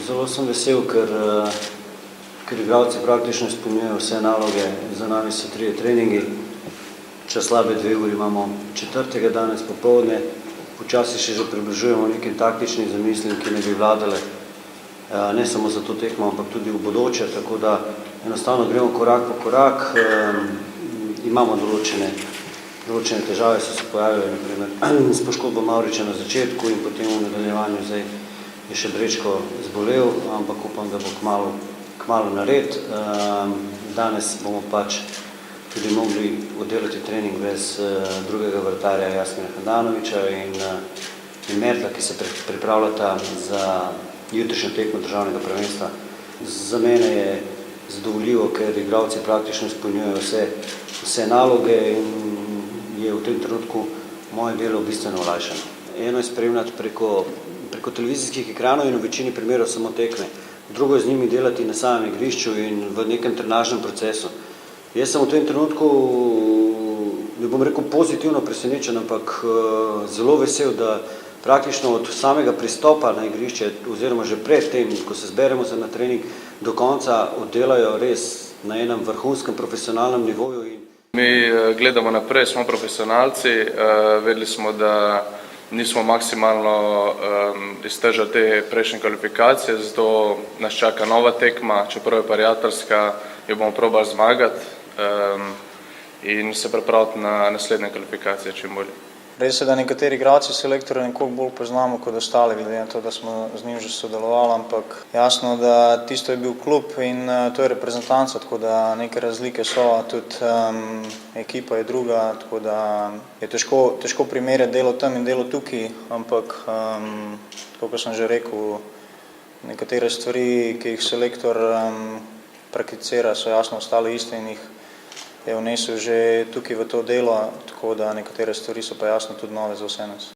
Zelo sem vesel, ker igralci praktično izpolnjujejo vse naloge. Za nami so 3 treningi, čez slabe 2 uri imamo 4. danes popoldne. Počasi še že približujemo nekim taktičnim zamislim, ki ne bi vladale ne samo za to tekmo, ampak tudi v bodoče, tako da enostavno gremo korak po korak. Imamo določene težave, so se pojavile, naprimer s poškodbo Mavriča na začetku in potem v nadaljevanju zdaj je še Brečko zbolel, ampak upam, da bo kmalu nared. Danes bomo pač tudi mogli oddelati trening brez drugega vratarja Jasmina Handanovića in Mertla, ki se pripravljata za jutrišnjo tekmo državnega prvenstva. Za mene je zadovoljivo, ker igralci praktično izpolnjujejo vse naloge in je v tem trenutku moje delo bistveno olajšano. Eno je spremljati preko televizijskih ekranov in v večini primerov samo tekme. Drugo je z njimi delati na samem igrišču in v nekem trenažnem procesu. Jaz sem v tem trenutku, ne bom rekel pozitivno presenečen, ampak zelo vesel, da praktično od samega pristopa na igrišče oziroma že pred tem, ko se zberemo na trening, do konca oddelajo res na enem vrhunskem profesionalnem nivoju. Mi gledamo naprej, smo profesionalci, vedeli smo, da nismo maksimalno iztržali te prejšnje kvalifikacije, zato nas čaka nova tekma, čeprav je prijateljska, jo bomo probali zmagati in se pripraviti na naslednje kvalifikacije čim bolje. Res je, da nekateri igralci selektorja nekoliko bolj poznamo kot ostali, glede na to, da smo z njim že sodelovali, ampak jasno, da tisto je bil klub in to je reprezentanca, tako da neke razlike so, tudi ekipa je druga, tako da je težko primerjati delo tam in delo tukaj, ampak tako kot sem že rekel, nekatere stvari, ki jih selektor prakticira, so jasno ostale iste in jih je vnesel že tukaj v to delo, tako da nekatere stvari so pa jasno tudi nove za vse nas.